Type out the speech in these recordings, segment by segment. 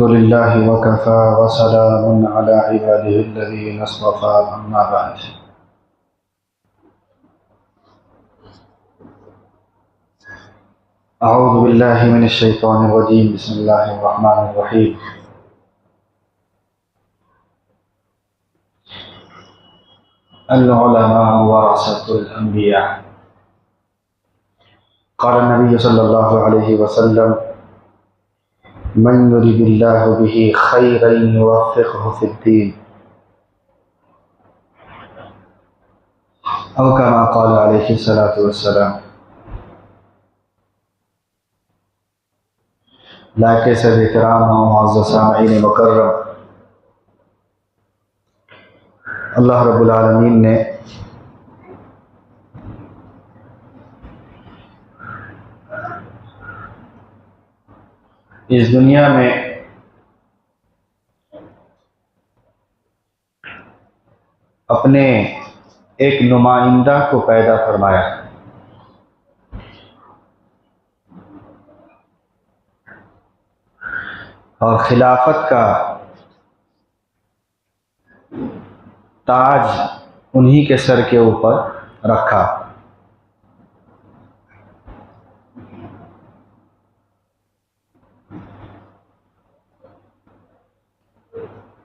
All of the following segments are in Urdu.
لله وكفى وسلام على عباده الذين اصطفى أما بعد أعوذ بالله من الشيطان الرجيم بسم الله الرحمن الرحيم العلماء ورثة الأنبياء قال النبي صلى الله عليه وسلم من يرد الله به خيرا يوفقه في الدين أو كما قال عليه الصلاة والسلام لا کیسر احترام معزز سامعین مکرم، اللہ رب العالمین نے اس دنیا میں اپنے ایک نمائندہ کو پیدا فرمایا، اور خلافت کا تاج انہی کے سر کے اوپر رکھا۔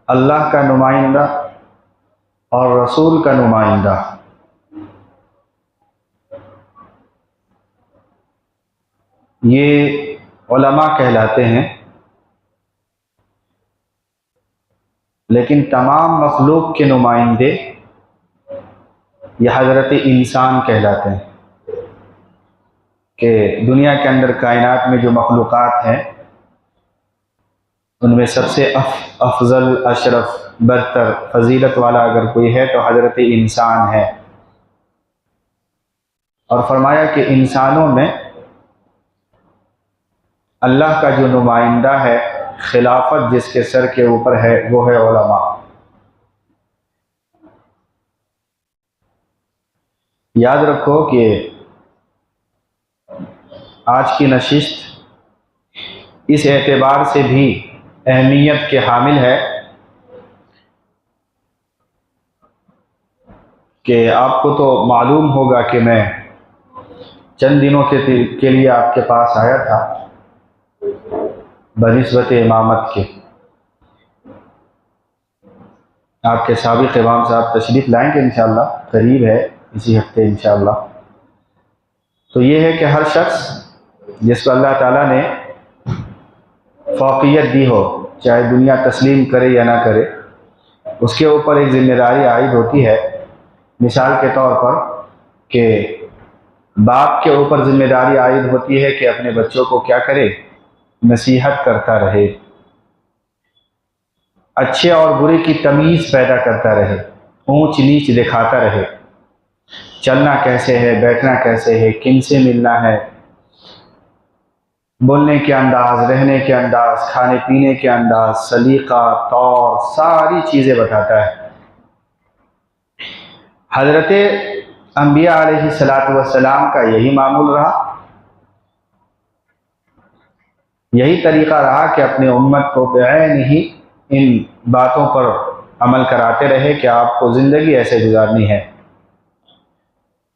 اللہ کا نمائندہ اور رسول کا نمائندہ، یہ علماء کہلاتے ہیں، لیکن تمام مخلوق کے نمائندے یہ حضرت انسان کہلاتے ہیں، کہ دنیا کے اندر کائنات میں جو مخلوقات ہیں ان میں سب سے افضل، اشرف، برتر، فضیلت والا اگر کوئی ہے تو حضرت انسان ہے۔ اور فرمایا کہ انسانوں میں اللہ کا جو نمائندہ ہے، خلافت جس کے سر کے اوپر ہے، وہ ہے علماء۔ یاد رکھو کہ آج کی نشست اس اعتبار سے بھی اہمیت کے حامل ہے کہ آپ کو تو معلوم ہوگا کہ میں چند دنوں کے لیے آپ کے پاس آیا تھا بنسبت امامت کے۔ آپ کے سابق امام صاحب تشریف لائیں گے انشاءاللہ، قریب ہے اسی ہفتے انشاءاللہ۔ تو یہ ہے کہ ہر شخص جس کو اللہ تعالیٰ نے فوقیت دی ہو، چاہے دنیا تسلیم کرے یا نہ کرے، اس کے اوپر ایک ذمہ داری عائد ہوتی ہے۔ مثال کے طور پر کہ باپ کے اوپر ذمہ داری عائد ہوتی ہے کہ اپنے بچوں کو کیا کرے، نصیحت کرتا رہے، اچھے اور برے کی تمیز پیدا کرتا رہے، اونچ نیچ دکھاتا رہے، چلنا کیسے ہے، بیٹھنا کیسے ہے، کن سے ملنا ہے، بولنے کے انداز، رہنے کے انداز، کھانے پینے کے انداز، سلیقہ، طور، ساری چیزیں بتاتا ہے۔ حضرت انبیاء علیہ السلام کا یہی معمول رہا، یہی طریقہ رہا کہ اپنے امت کو بعین ہی ان باتوں پر عمل کراتے رہے کہ آپ کو زندگی ایسے گزارنی ہے۔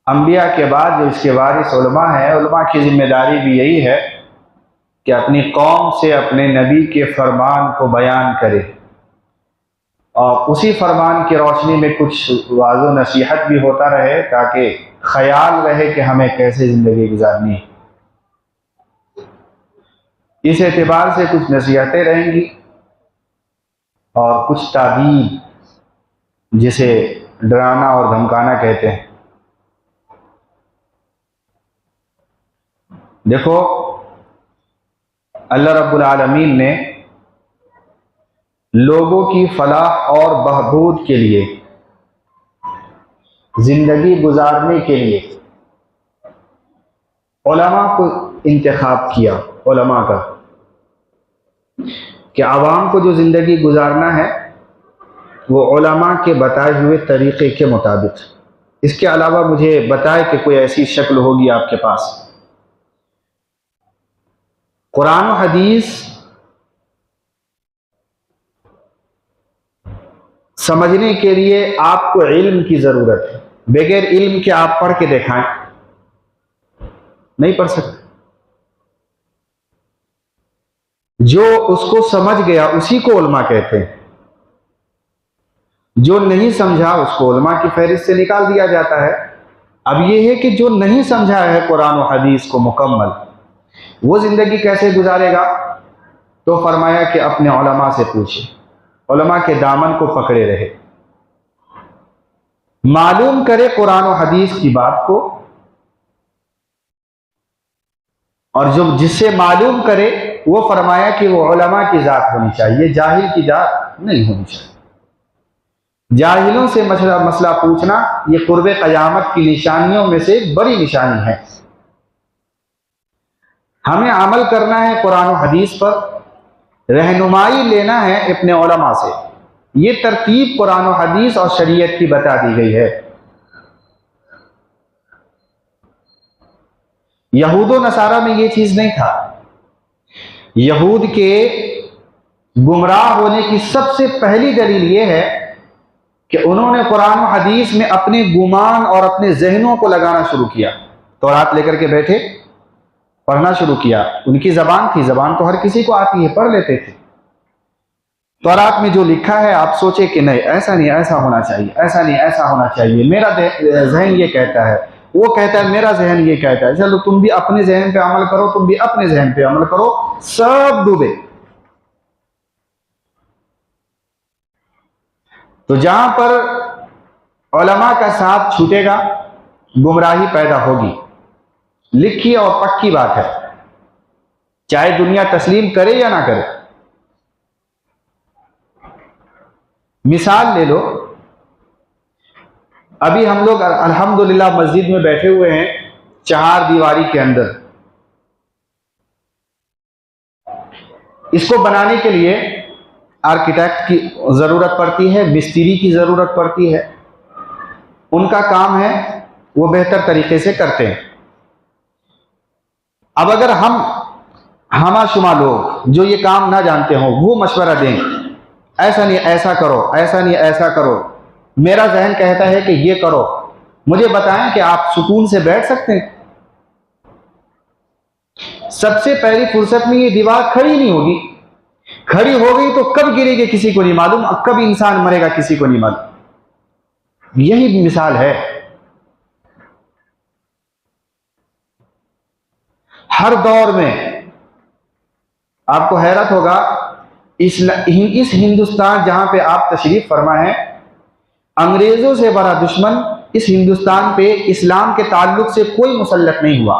انبیاء کے بعد جو اس کے وارث علماء ہیں، علماء کی ذمہ داری بھی یہی ہے کہ اپنی قوم سے اپنے نبی کے فرمان کو بیان کرے، اور اسی فرمان کی روشنی میں کچھ واعظ و نصیحت بھی ہوتا رہے تاکہ خیال رہے کہ ہمیں کیسے زندگی گزارنی ہے۔ اس اعتبار سے کچھ نصیحتیں رہیں گی اور کچھ تعبیر، جسے ڈرانا اور دھمکانا کہتے ہیں۔ دیکھو، اللہ رب العالمین نے لوگوں کی فلاح اور بہبود کے لیے، زندگی گزارنے کے لیے علماء کو انتخاب کیا، علماء کا، کہ عوام کو جو زندگی گزارنا ہے وہ علماء کے بتائے ہوئے طریقے کے مطابق۔ اس کے علاوہ مجھے بتائے کہ کوئی ایسی شکل ہوگی آپ کے پاس۔ قرآن و حدیث سمجھنے کے لیے آپ کو علم کی ضرورت ہے. بغیر علم کے آپ پڑھ کے دکھائیں, نہیں پڑھ سکتے. جو اس کو سمجھ گیا اسی کو علماء کہتے ہیں. جو نہیں سمجھا اس کو علماء کی فہرست سے نکال دیا جاتا ہے. اب یہ ہے کہ جو نہیں سمجھا ہے قرآن و حدیث کو مکمل, وہ زندگی کیسے گزارے گا؟ تو فرمایا کہ اپنے علماء سے پوچھے, علماء کے دامن کو پکڑے رہے, معلوم کرے قرآن و حدیث کی بات کو, اور جو جس سے معلوم کرے وہ فرمایا کہ وہ علماء کی ذات ہونی چاہیے, جاہل کی ذات نہیں ہونی چاہیے. جاہلوں سے مسئلہ پوچھنا یہ قرب قیامت کی نشانیوں میں سے ایک بڑی نشانی ہے. ہمیں عمل کرنا ہے قرآن و حدیث پر, رہنمائی لینا ہے اپنے علماء سے. یہ ترتیب قرآن و حدیث اور شریعت کی بتا دی گئی ہے. یہود و نصارہ میں یہ چیز نہیں تھا. یہود کے گمراہ ہونے کی سب سے پہلی دلیل یہ ہے کہ انہوں نے قرآن و حدیث میں اپنے گمان اور اپنے ذہنوں کو لگانا شروع کیا. تورات لے کر کے بیٹھے, پڑھنا شروع کیا. ان کی زبان تھی, زبان تو ہر کسی کو آتی ہے, پڑھ لیتے تھے. تورات میں جو لکھا ہے آپ سوچے کہ نہیں, ایسا نہیں, ایسا ہونا چاہیے, ایسا نہیں, ایسا ہونا چاہیے, میرا ذہن یہ کہتا ہے, وہ کہتا ہے میرا ذہن یہ کہتا ہے, چلو تم بھی اپنے ذہن پہ عمل کرو, تم بھی اپنے ذہن پہ عمل کرو, سب ڈوبے. تو جہاں پر علماء کا ساتھ چھوٹے گا گمراہی پیدا ہوگی. لکھی اور پکی بات ہے, چاہے دنیا تسلیم کرے یا نہ کرے. مثال لے لو, ابھی ہم لوگ الحمدللہ مسجد میں بیٹھے ہوئے ہیں چہار دیواری کے اندر. اس کو بنانے کے لیے آرکیٹیکٹ کی ضرورت پڑتی ہے, مستری کی ضرورت پڑتی ہے. ان کا کام ہے وہ بہتر طریقے سے کرتے ہیں. اب اگر ہمہ شمہ لوگ جو یہ کام نہ جانتے ہوں وہ مشورہ دیں, ایسا نہیں ایسا کرو, ایسا نہیں ایسا کرو, میرا ذہن کہتا ہے کہ یہ کرو, مجھے بتائیں کہ آپ سکون سے بیٹھ سکتے ہیں؟ سب سے پہلی فرصت میں یہ دیوار کھڑی نہیں ہوگی. کھڑی ہو گئی تو کب گرے گی کسی کو نہیں معلوم, کب انسان مرے گا کسی کو نہیں معلوم. یہی مثال ہے. ہر دور میں آپ کو حیرت ہوگا, اس ہندوستان جہاں پہ آپ تشریف فرما ہیں, انگریزوں سے بڑا دشمن اس ہندوستان پہ اسلام کے تعلق سے کوئی مسلط نہیں ہوا.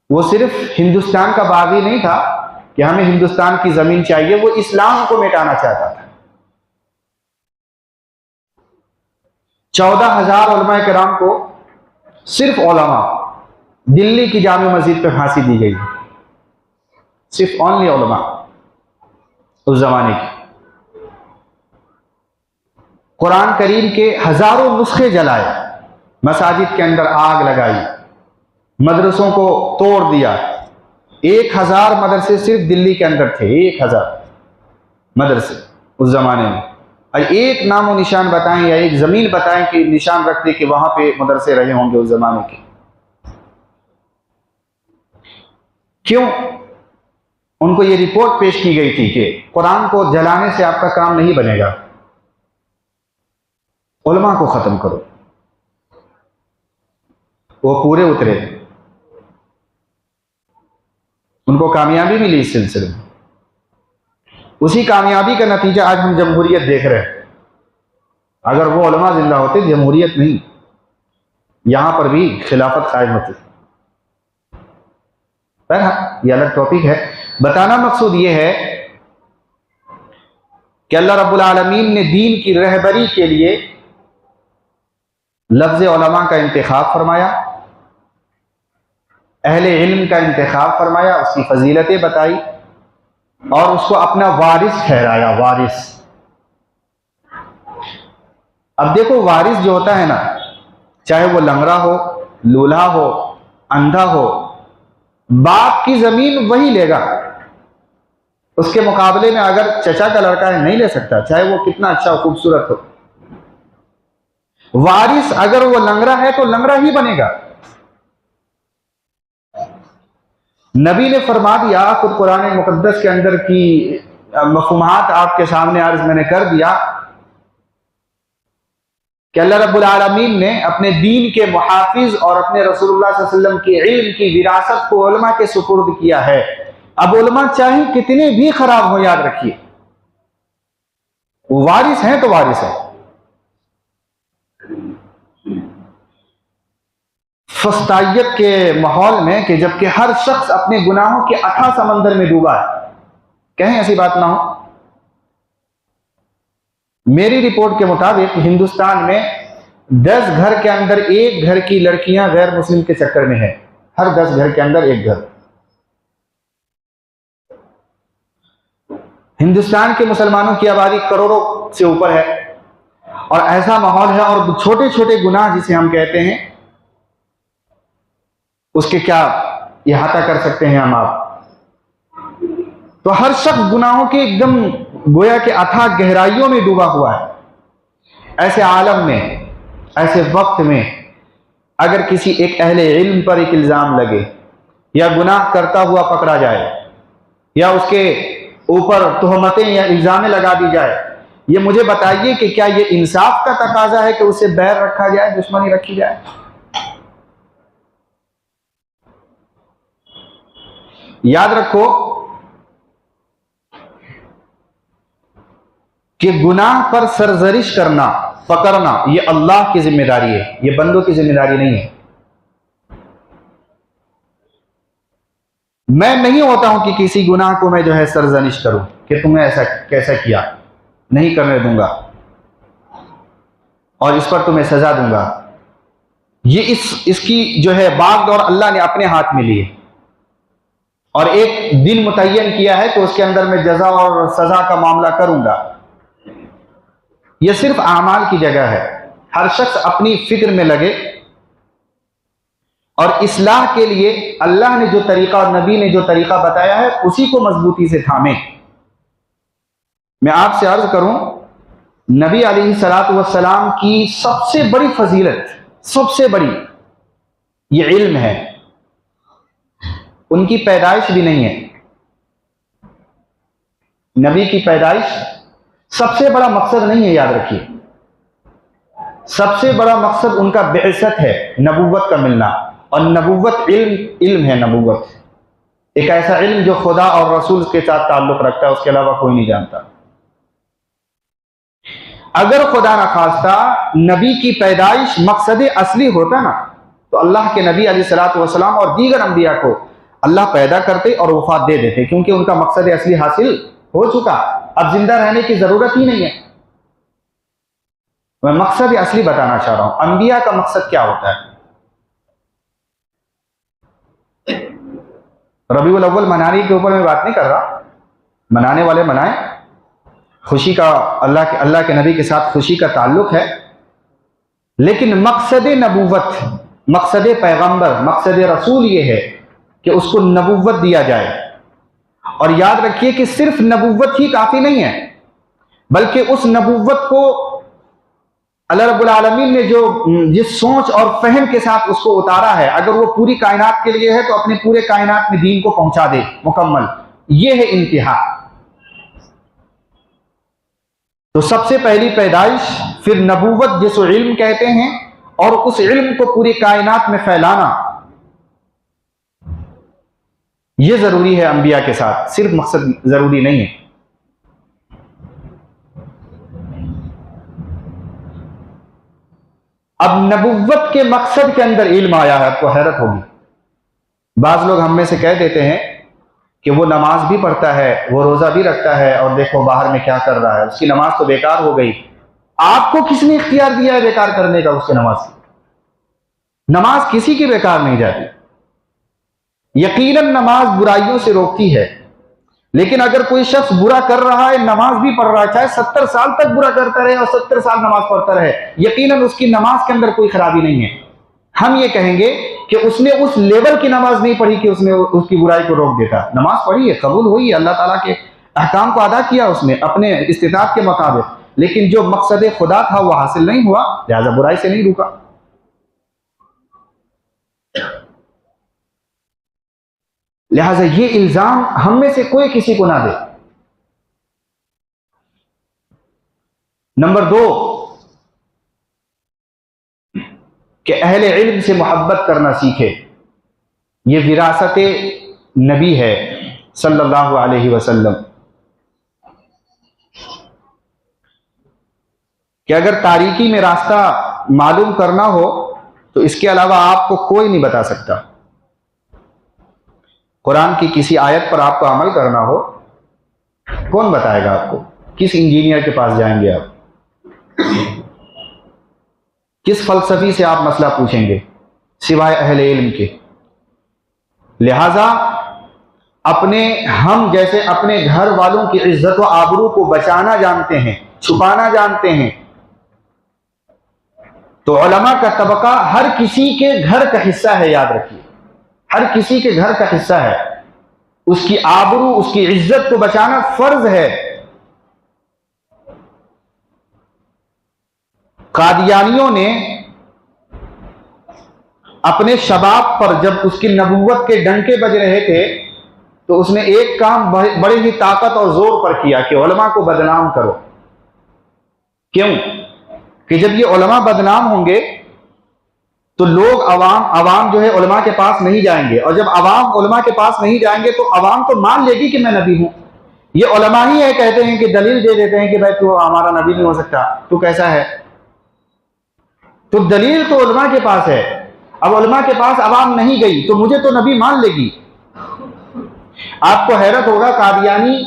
وہ صرف ہندوستان کا باغی نہیں تھا کہ ہمیں ہندوستان کی زمین چاہیے, وہ اسلام کو مٹانا چاہتا تھا. 14,000 علماء کرام کو, صرف علماء, دلی کی جامع مسجد پہ پھانسی دی گئی. صرف اونلی علماء اس زمانے کی. قرآن کریم کے ہزاروں نسخے جلائے, مساجد کے اندر آگ لگائی, مدرسوں کو توڑ دیا. 1,000 مدرسے صرف دلی کے اندر تھے, 1,000 مدرسے اس زمانے میں. ایک نام و نشان بتائیں یا ایک زمین بتائیں کہ نشان رکھ دے کہ وہاں پہ مدرسے رہے ہوں گے اس زمانے کے. کیوں؟ ان کو یہ رپورٹ پیش کی گئی تھی کہ قرآن کو جلانے سے آپ کا کام نہیں بنے گا, علماء کو ختم کرو. وہ پورے اترے, ان کو کامیابی ملی اس سلسلے میں. اسی کامیابی کا نتیجہ آج ہم جمہوریت دیکھ رہے ہیں. اگر وہ علماء زندہ ہوتے جمہوریت نہیں, یہاں پر بھی خلافت قائم ہوتی. یہ الگ ٹاپک ہے. بتانا مقصود یہ ہے کہ اللہ رب العالمین نے دین کی رہبری کے لیے لفظ علماء کا انتخاب فرمایا, اہل علم کا انتخاب فرمایا, اس کی فضیلتیں بتائی اور اس کو اپنا وارث ٹھہرایا. وارث. اب دیکھو وارث جو ہوتا ہے نا, چاہے وہ لنگڑا ہو, لولہا ہو, اندھا ہو, باپ کی زمین وہی لے گا, اس کے مقابلے میں اگر چچا کا لڑکا ہے نہیں لے سکتا، چاہے وہ کتنا اچھا و خوبصورت ہو۔ وارث اگر وہ لنگڑا ہے تو لنگڑا ہی بنے گا۔ نبی نے فرما دیا، خود قرآن مقدس کے اندر کی مفہومات آپ کے سامنے عرض میں نے کر دیا کہ اللہ رب العالمین نے اپنے دین کے محافظ اور اپنے رسول اللہ صلی اللہ علیہ وسلم کی علم کی وراثت کو علماء کے سپرد کیا ہے۔ اب علماء چاہے کتنے بھی خراب ہو، یاد رکھیے وہ وارث ہیں تو وارث ہیں۔ فسطائیت کے ماحول میں کہ جبکہ ہر شخص اپنے گناہوں کے اتھاہ سمندر میں ڈوبا ہے، کہیں ایسی بات نہ ہو۔ میری رپورٹ کے مطابق ہندوستان میں 10 گھر کے اندر ایک گھر کی لڑکیاں غیر مسلم کے چکر میں ہیں، ہر 10 گھر کے اندر ایک گھر۔ ہندوستان کے مسلمانوں کی آبادی کروڑوں سے اوپر ہے، اور ایسا ماحول ہے، اور چھوٹے چھوٹے گناہ جسے ہم کہتے ہیں اس کے کیا احاطہ کر سکتے ہیں ہم آپ۔ تو ہر شخص گناہوں کے ایک دم گویا کہ اتھاہ گہرائیوں میں ڈوبا ہوا ہے۔ ایسے عالم میں، ایسے وقت میں اگر کسی ایک اہل علم پر ایک الزام لگے، یا گناہ کرتا ہوا پکڑا جائے، یا اس کے اوپر تہمتیں یا الزامیں لگا دی جائے، یہ مجھے بتائیے کہ کیا یہ انصاف کا تقاضا ہے کہ اسے بیر رکھا جائے، دشمنی رکھی جائے؟ یاد رکھو کہ گناہ پر سرزنش کرنا، پکڑنا، یہ اللہ کی ذمہ داری ہے، یہ بندوں کی ذمہ داری نہیں ہے۔ میں نہیں ہوتا ہوں کہ کسی گناہ کو میں جو ہے سرزنش کروں کہ تم نے ایسا کیسا کیا، نہیں کرنے دوں گا اور اس پر تمہیں سزا دوں گا۔ یہ اس کی جو ہے باغ دور اللہ نے اپنے ہاتھ میں لی ہے، اور ایک دن متعین کیا ہے کہ اس کے اندر میں جزا اور سزا کا معاملہ کروں گا۔ یہ صرف اعمال کی جگہ ہے، ہر شخص اپنی فکر میں لگے اور اصلاح کے لیے اللہ نے جو طریقہ اور نبی نے جو طریقہ بتایا ہے اسی کو مضبوطی سے تھامیں۔ میں آپ سے عرض کروں، نبی علیہ الصلوۃ والسلام کی سب سے بڑی فضیلت، سب سے بڑی، یہ علم ہے۔ ان کی پیدائش بھی نہیں ہے، نبی کی پیدائش سب سے بڑا مقصد نہیں ہے، یاد رکھیے۔ سب سے بڑا مقصد ان کا بعثت ہے، نبوت کا ملنا، اور نبوت علم ہے۔ نبوت ایک ایسا علم جو خدا اور رسول کے ساتھ تعلق رکھتا ہے، اس کے علاوہ کوئی نہیں جانتا۔ اگر خدا نخواستہ نبی کی پیدائش مقصد اصلی ہوتا نا، تو اللہ کے نبی علیہ الصلوۃ والسلام اور دیگر انبیاء کو اللہ پیدا کرتے اور وفات دے دیتے، کیونکہ ان کا مقصد اصلی حاصل ہو چکا، اب زندہ رہنے کی ضرورت ہی نہیں ہے۔ میں مقصد اصلی بتانا چاہ رہا ہوں، انبیاء کا مقصد کیا ہوتا ہے۔ ربیع الاول منانے کے اوپر میں بات نہیں کر رہا، منانے والے منائیں، خوشی کا اللہ کے نبی کے ساتھ خوشی کا تعلق ہے، لیکن مقصد نبوت، مقصد پیغمبر، مقصد رسول یہ ہے کہ اس کو نبوت دیا جائے۔ اور یاد رکھیے کہ صرف نبوت ہی کافی نہیں ہے، بلکہ اس نبوت کو اللہ رب العالمین نے جو جس سوچ اور فہم کے ساتھ اس کو اتارا ہے، اگر وہ پوری کائنات کے لیے ہے تو اپنے پورے کائنات میں دین کو پہنچا دے مکمل، یہ ہے انتہا۔ تو سب سے پہلی پیدائش، پھر نبوت جس کو علم کہتے ہیں، اور اس علم کو پوری کائنات میں پھیلانا، یہ ضروری ہے انبیاء کے ساتھ، صرف مقصد ضروری نہیں ہے۔ اب نبوت کے مقصد کے اندر علم آیا ہے، آپ کو حیرت ہوگی۔ بعض لوگ ہم میں سے کہہ دیتے ہیں کہ وہ نماز بھی پڑھتا ہے، وہ روزہ بھی رکھتا ہے، اور دیکھو باہر میں کیا کر رہا ہے، اس کی نماز تو بیکار ہو گئی۔ آپ کو کس نے اختیار دیا ہے بیکار کرنے کا اس کی نماز؟ نماز کسی کی بیکار نہیں جاتی۔ یقیناً نماز برائیوں سے روکتی ہے، لیکن اگر کوئی شخص برا کر رہا ہے، نماز بھی پڑھ رہا ہے، چاہے 70 سال تک برا کرتا رہے اور 70 سال نماز پڑھتا رہے، یقیناً اس کی نماز کے اندر کوئی خرابی نہیں ہے۔ ہم یہ کہیں گے کہ اس نے اس لیول کی نماز نہیں پڑھی کہ اس نے اس کی برائی کو روک دیتا۔ نماز پڑھی ہے، قبول ہوئی ہے، اللہ تعالیٰ کے احکام کو ادا کیا اس نے اپنے استطاعت کے مطابق، لیکن جو مقصد خدا تھا وہ حاصل نہیں ہوا، لہذا برائی سے نہیں رکا۔ لہذا یہ الزام ہم میں سے کوئی کسی کو نہ دے۔ نمبر 2 کہ اہل علم سے محبت کرنا سیکھے، یہ وراثت نبی ہے صلی اللہ علیہ وسلم، کہ اگر تاریکی میں راستہ معلوم کرنا ہو تو اس کے علاوہ آپ کو کوئی نہیں بتا سکتا۔ قرآن کی کسی آیت پر آپ کو عمل کرنا ہو، کون بتائے گا آپ کو؟ کس انجینئر کے پاس جائیں گے آپ؟ کس فلسفی سے آپ مسئلہ پوچھیں گے سوائے اہل علم کے؟ لہذا ہم جیسے اپنے گھر والوں کی عزت و آبرو کو بچانا جانتے ہیں، چھپانا جانتے ہیں، تو علماء کا طبقہ ہر کسی کے گھر کا حصہ ہے، یاد رکھیے، ہر کسی کے گھر کا حصہ ہے۔ اس کی آبرو، اس کی عزت کو بچانا فرض ہے۔ قادیانیوں نے اپنے شباب پر جب اس کی نبوت کے ڈنکے بج رہے تھے تو اس نے ایک کام بڑے ہی طاقت اور زور پر کیا کہ علماء کو بدنام کرو۔ کیوں؟ کہ جب یہ علماء بدنام ہوں گے تو لوگ عوام جو ہے علماء کے پاس نہیں جائیں گے، اور جب عوام علماء کے پاس نہیں جائیں گے تو عوام تو مان لے گی کہ میں نبی ہوں۔ یہ علماء ہی ہے کہتے ہیں کہ دلیل دے دیتے ہیں کہ بھائی تو ہمارا نبی نہیں ہو سکتا، تو کیسا ہے؟ تو دلیل تو علماء کے پاس ہے، اب علماء کے پاس عوام نہیں گئی تو مجھے تو نبی مان لے گی۔ آپ کو حیرت ہوگا، قادیانی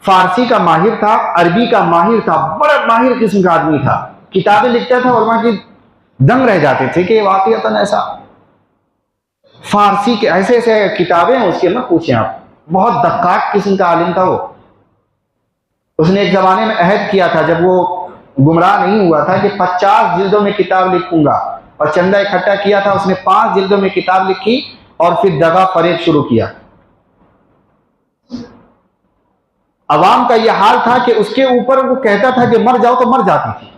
فارسی کا ماہر تھا، عربی کا ماہر تھا، بڑا ماہر قسم کا آدمی تھا، کتابیں لکھتا تھا، علماء کی دنگ رہ جاتے تھے کہ واقعتاً ایسا فارسی کے ایسے ایسے کتابیں ہیں اس کے، مت پوچھیں آپ، بہت دقاق قسم کا عالم تھا وہ۔ اس نے ایک زمانے میں عہد کیا تھا جب وہ گمراہ نہیں ہوا تھا کہ 50 جلدوں میں کتاب لکھوں گا، اور چندہ اکٹھا کیا تھا، اس نے 5 جلدوں میں کتاب لکھی اور پھر دغا فریب شروع کیا۔ عوام کا یہ حال تھا کہ اس کے اوپر وہ کہتا تھا کہ مر جاؤ تو مر جاتی تھی،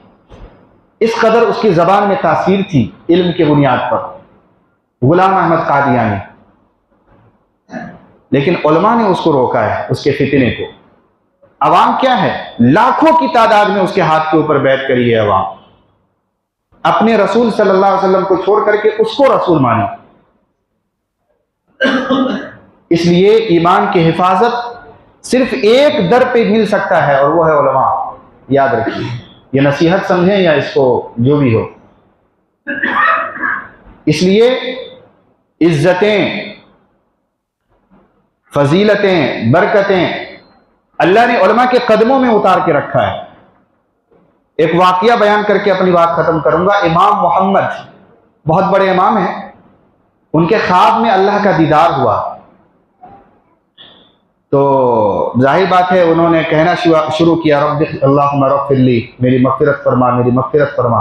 اس قدر اس کی زبان میں تاثیر تھی علم کے بنیاد پر، غلام احمد قادیانی۔ لیکن علماء نے اس کو روکا ہے، اس کے فتنے کو۔ عوام کیا ہے؟ لاکھوں کی تعداد میں اس کے ہاتھ کے اوپر بیعت کری ہے عوام، اپنے رسول صلی اللہ علیہ وسلم کو چھوڑ کر کے اس کو رسول مانی۔ اس لیے ایمان کی حفاظت صرف ایک در پہ مل سکتا ہے، اور وہ ہے علماء، یاد رکھیے، یہ نصیحت سمجھیں یا اس کو جو بھی ہو۔ اس لیے عزتیں، فضیلتیں، برکتیں اللہ نے علماء کے قدموں میں اتار کے رکھا ہے۔ ایک واقعہ بیان کر کے اپنی بات ختم کروں گا۔ امام محمد بہت بڑے امام ہیں، ان کے خواب میں اللہ کا دیدار ہوا، تو ظاہر بات ہے انہوں نے کہنا شروع کیا، رب اللہم اغفر لی، میری مغفرت فرما، میری مغفرت فرما۔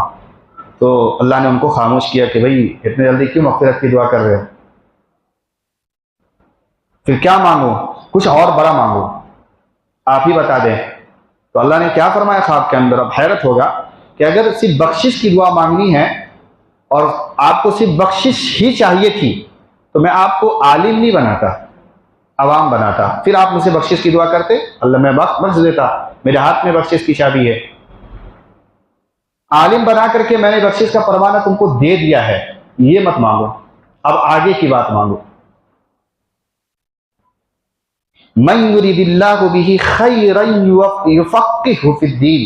تو اللہ نے ان کو خاموش کیا کہ بھئی اتنے جلدی کیوں مغفرت کی دعا کر رہے ہو؟ پھر کیا مانگو؟ کچھ اور بڑا مانگو، آپ ہی بتا دیں۔ تو اللہ نے کیا فرمایا خواب کے اندر؟ اب حیرت ہوگا کہ اگر صرف بخشش کی دعا مانگنی ہے اور آپ کو صرف بخشش ہی چاہیے تھی تو میں آپ کو عالم نہیں بناتا، عوام بناتا، پھر آپ مجھ سے بخشش کی دعا کرتے، اللہ میں بخش دیتا، میرے ہاتھ میں بخشش کی چابی ہے۔ عالم بنا کر کے میں نے بخشش کا پروانہ تم کو دے دیا ہے، یہ مت مانگو، اب آگے کی بات مانگو۔ من یرید اللہ بہ خیرا یفقہہ فی الدین،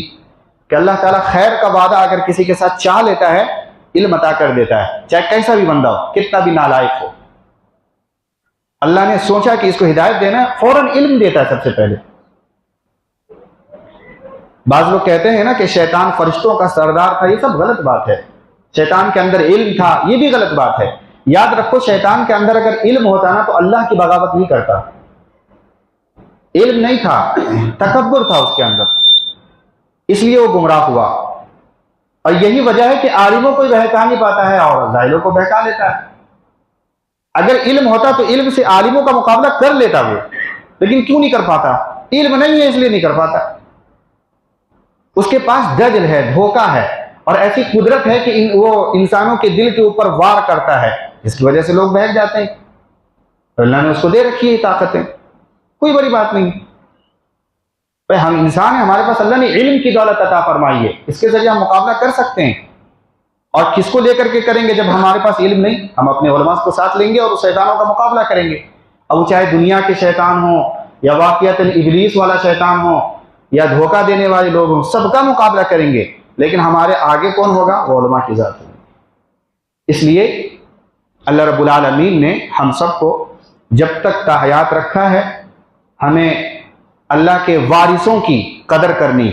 کہ اللہ تعالیٰ خیر کا وعدہ اگر کسی کے ساتھ چاہ لیتا ہے، علم عطا کر دیتا ہے، چاہے کیسا بھی بندہ ہو، کتنا بھی نالائق ہو۔ اللہ نے سوچا کہ اس کو ہدایت دینا ہے، فوراً علم دیتا ہے سب سے پہلے۔ بعض لوگ کہتے ہیں نا کہ شیطان فرشتوں کا سردار تھا، یہ سب غلط بات ہے۔ شیطان کے اندر علم تھا، یہ بھی غلط بات ہے۔ یاد رکھو، شیطان کے اندر اگر علم ہوتا نا تو اللہ کی بغاوت نہیں کرتا۔ علم نہیں تھا، تکبر تھا اس کے اندر، اس لیے وہ گمراہ ہوا۔ اور یہی وجہ ہے کہ عالموں کو بہکا نہیں پاتا ہے اور جاہلوں کو بہکا لیتا ہے۔ اگر علم ہوتا تو علم سے عالموں کا مقابلہ کر لیتا وہ، لیکن کیوں نہیں کر پاتا؟ علم نہیں ہے اس لیے نہیں کر پاتا. اس کے پاس دجل ہے، دھوکہ ہے، اور ایسی قدرت ہے کہ وہ انسانوں کے دل کے اوپر وار کرتا ہے، جس کی وجہ سے لوگ بہک جاتے ہیں. اللہ نے اس کو دے رکھی ہے طاقتیں، کوئی بڑی بات نہیں. ہم انسان ہیں، ہمارے پاس اللہ نے علم کی دولت عطا فرمائی ہے، اس کے ذریعے ہم مقابلہ کر سکتے ہیں. اور کس کو لے کر کے کریں گے جب ہمارے پاس علم نہیں؟ ہم اپنے علماء کو ساتھ لیں گے اور اس شیطانوں کا مقابلہ کریں گے. اب وہ چاہے دنیا کے شیطان ہوں یا واقعتاً ابلیس والا شیطان ہو یا دھوکہ دینے والے لوگ ہوں، سب کا مقابلہ کریں گے. لیکن ہمارے آگے کون ہوگا؟ وہ علماء کی ذات ہوگی. اس لیے اللہ رب العالمین نے ہم سب کو جب تک تحیات رکھا ہے ہمیں اللہ کے وارثوں کی قدر کرنی.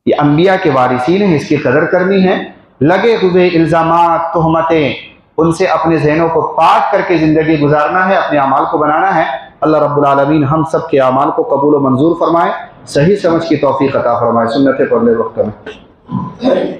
یہ انبیاء کے وارثین ہیں، اس کی قدر کرنی ہے. لگے ہوئے الزامات، تہمتیں، ان سے اپنے ذہنوں کو پاک کر کے زندگی گزارنا ہے، اپنے اعمال کو بنانا ہے. اللہ رب العالمین ہم سب کے اعمال کو قبول و منظور فرمائے، صحیح سمجھ کی توفیق عطا فرمائے. سنتیں پڑھ لے وقت میں.